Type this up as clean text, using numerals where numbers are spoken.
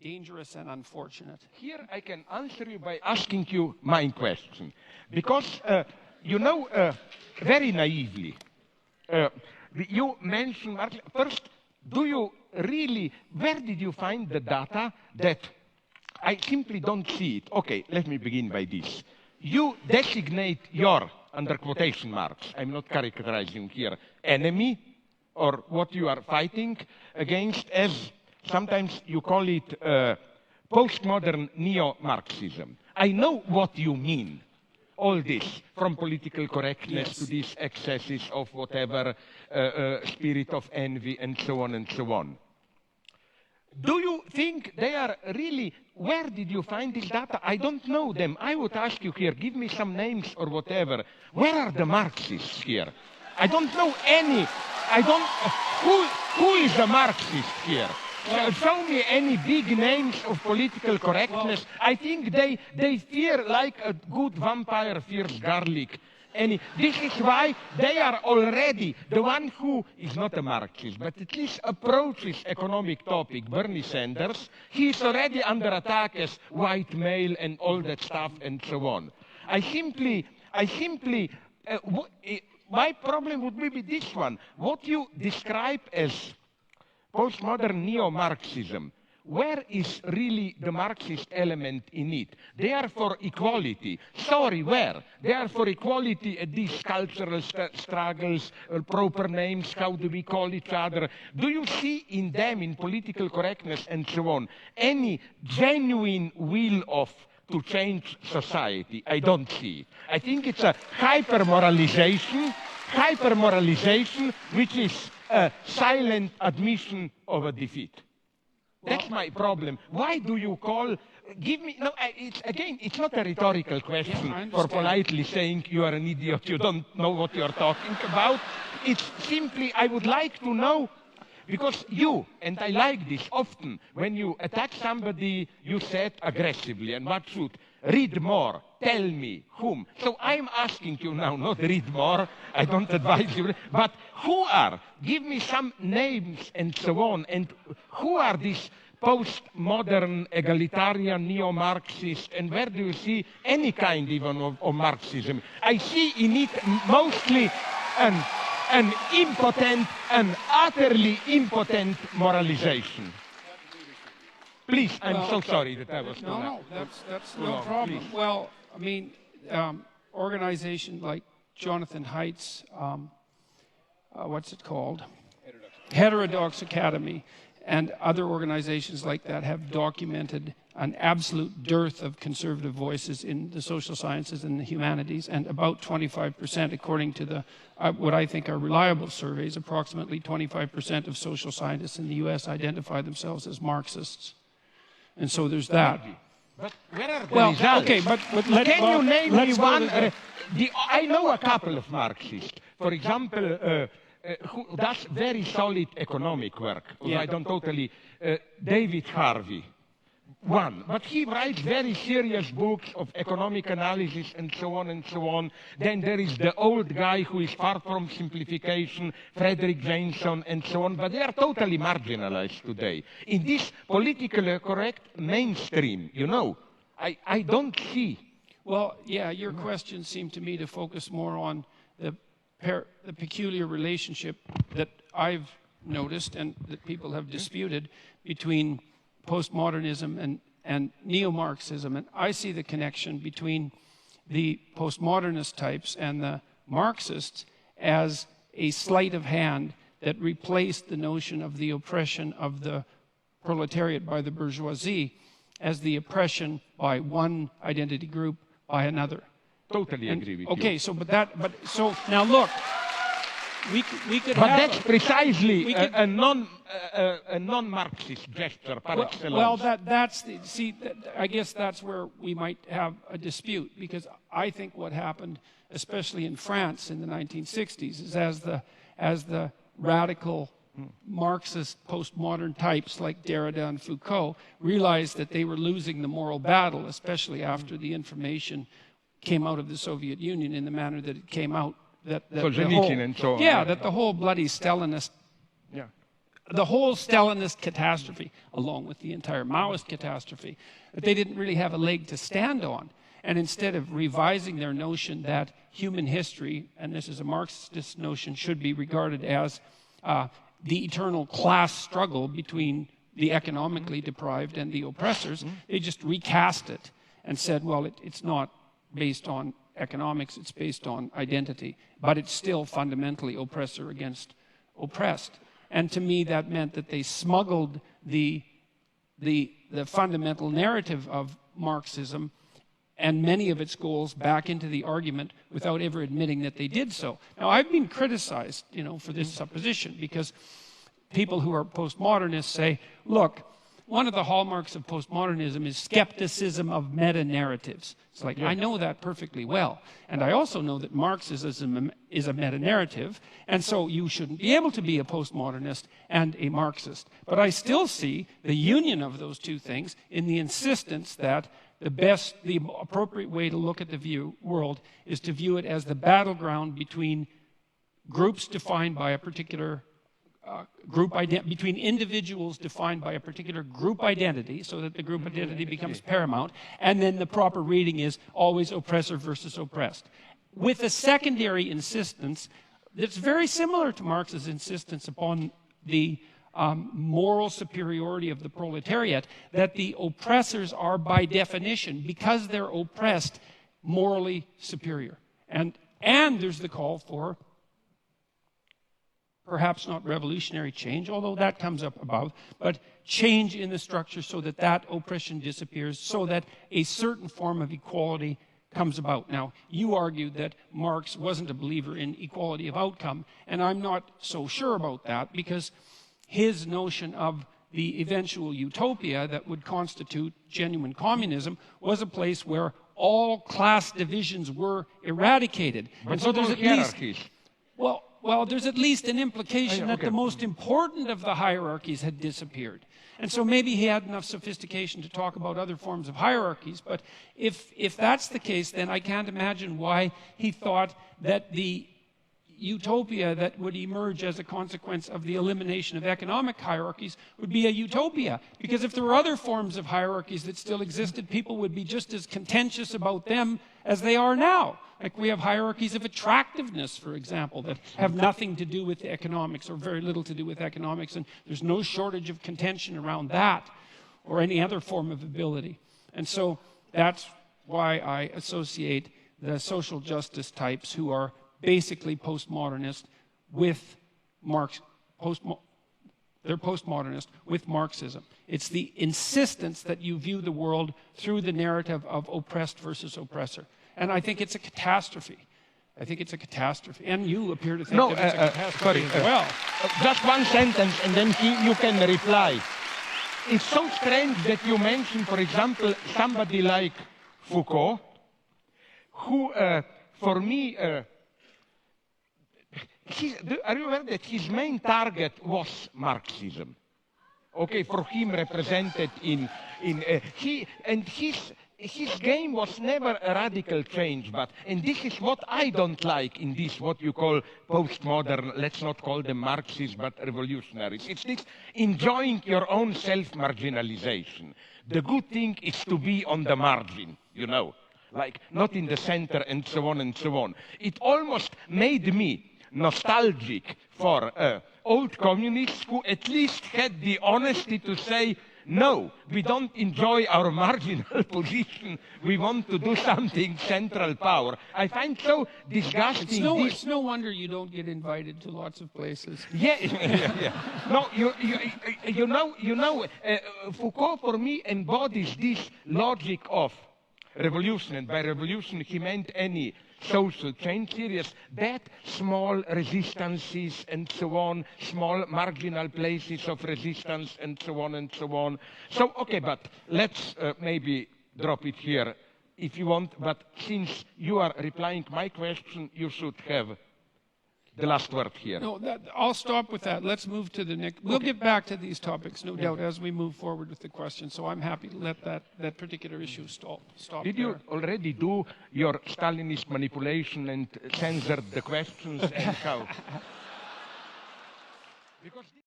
dangerous and unfortunate. Here I can answer you by asking you my question. Because, you know, very naively, you mentioned, first, do you really, where did you find the data that I simply don't see it? Okay, let me begin by this. You designate your, under quotation marks, I'm not characterizing here, enemy, or what you are fighting against, as sometimes you call it postmodern neo-Marxism. I know what you mean. All this, from political correctness to these excesses of whatever spirit of envy and so on and so on. Do you think they are really, where did you find this data? I don't know them. I would ask you here, give me some names or whatever. Where are the Marxists here? I don't know any. I don't, who is a Marxist here? Show me any big names of political correctness. I think they fear like a good vampire fears garlic. This is why they are already, the one who is not a Marxist, but at least approaches economic topic, Bernie Sanders, he is already under attack as white male and all that stuff and so on. My problem would be this one. What you describe as postmodern neo-Marxism, where is really the Marxist element in it? They are for equality. Sorry, where? They are for equality at these cultural struggles, proper names, how do we call each other? Do you see in them, in political correctness and so on, any genuine will to change society? I don't see it. I think it's a hyper-moralization, which is a silent admission of a defeat. That's my problem. Why do you call, give me, no, it's not a rhetorical question for politely saying you are an idiot, you don't know what you're talking about. It's simply, I would like to know, because you, and I like this often, when you attack somebody, you said aggressively, and what should? Read more, tell me, whom. So I'm asking you now, not read more, I don't advise you, but who are? Give me some names and so on, and who are these postmodern, egalitarian, neo-Marxists, and where do you see any kind even of Marxism? I see in it mostly an impotent, an utterly impotent moralization. Please, I'm so sorry that I was too long. No, that's no problem. Please. Well, I mean, organization like Jonathan Haidt's, what's it called? Heterodox Academy, and other organizations like that have documented an absolute dearth of conservative voices in the social sciences and the humanities, and about 25%, according to the what I think are reliable surveys, approximately 25% of social scientists in the US identify themselves as Marxists. And so there's that. But where are the results? Okay, but can you name me one? I know a couple of Marxists. For example, who does very solid economic work. I don't totally. David Harvey, one. But he writes very serious books of economic analysis and so on and so on. Then there is the old guy who is far from simplification, Frederick Jameson and so on. But they are totally marginalized today. In this politically correct mainstream, you know, I don't see. Well, yeah, your question seemed to me to focus more on the peculiar relationship that I've noticed and that people have disputed between postmodernism and neo-Marxism. And I see the connection between the postmodernist types and the Marxists as a sleight of hand that replaced the notion of the oppression of the proletariat by the bourgeoisie as the oppression by one identity group by another. Totally agree with you. Okay, so so now look, we could. But that's precisely a non-Marxist gesture par excellence. Well, I guess that's where we might have a dispute, because I think what happened, especially in France in the 1960s, is as the radical Marxist postmodern types like Derrida and Foucault realized that they were losing the moral battle, especially after the information came out of the Soviet Union in the manner that it came out. That the whole bloody Stalinist the whole Stalinist catastrophe, along with the entire Maoist catastrophe, that they didn't really have a leg to stand on. And instead of revising their notion that human history, and this is a Marxist notion, should be regarded as the eternal class struggle between the economically deprived and the oppressors, they just recast it and said, well, it's not based on economics, it's based on identity, but it's still fundamentally oppressor against oppressed. And to me, that meant that they smuggled the fundamental narrative of Marxism and many of its goals back into the argument without ever admitting that they did so. Now, I've been criticized, for this supposition, because people who are postmodernists say, look, one of the hallmarks of postmodernism is skepticism of meta-narratives. It's like, I know that perfectly well. And I also know that Marxism is a meta-narrative, and so you shouldn't be able to be a postmodernist and a Marxist. But I still see the union of those two things in the insistence that the appropriate way to look at the world is to view it as the battleground between groups defined by a particular between individuals defined by a particular group identity, so that the group identity becomes paramount, and then the proper reading is always oppressor versus oppressed. With a secondary insistence that's very similar to Marx's insistence upon the moral superiority of the proletariat, that the oppressors are by definition, because they're oppressed, morally superior. And there's the call for perhaps not revolutionary change, although that comes up above, but change in the structure so that that oppression disappears, so that a certain form of equality comes about. Now, you argued that Marx wasn't a believer in equality of outcome, and I'm not so sure about that, because his notion of the eventual utopia that would constitute genuine communism was a place where all class divisions were eradicated. But and so there's at hierarchies. least... Well, there's at least an implication that the most important of the hierarchies had disappeared. And so maybe he had enough sophistication to talk about other forms of hierarchies, but if that's the case, then I can't imagine why he thought that the utopia that would emerge as a consequence of the elimination of economic hierarchies would be a utopia. Because if there were other forms of hierarchies that still existed, people would be just as contentious about them as they are now. Like we have hierarchies of attractiveness, for example, that have nothing to do with economics or very little to do with economics, and there's no shortage of contention around that or any other form of ability. And so that's why I associate the social justice types who are basically postmodernist with they're postmodernist with Marxism. It's the insistence that you view the world through the narrative of oppressed versus oppressor. And I think it's a catastrophe. I think it's a catastrophe. And you appear to think that it's a catastrophe as well. Just one sentence, and then you can reply. It's so strange that you mention, for example, somebody like Foucault, who, for me, are you aware that his main target was Marxism? Okay, for him represented his game was never a radical change, and this is what I don't like in this, what you call postmodern, let's not call them Marxists, but revolutionaries. It's this enjoying your own self-marginalization. The good thing is to be on the margin, like not in the center and so on and so on. It almost made me nostalgic for old communists who at least had the honesty to say, no, we don't enjoy our marginal position. We want to do something central power. I find so disgusting. It's no wonder you don't get invited to lots of places. Yeah. No, Foucault for me embodies this logic of revolution, and by revolution he meant any social change, serious, that small resistances and so on, small marginal places of resistance and so on and so on. So, okay, but let's maybe drop it here if you want, but since you are replying my question, you should have the last word here. No, I'll stop with that. Let's move to the next. We'll get back to these topics, no doubt, as we move forward with the question. So I'm happy to let that particular issue stop. Did you already do your Stalinist manipulation and censored the questions and how? Because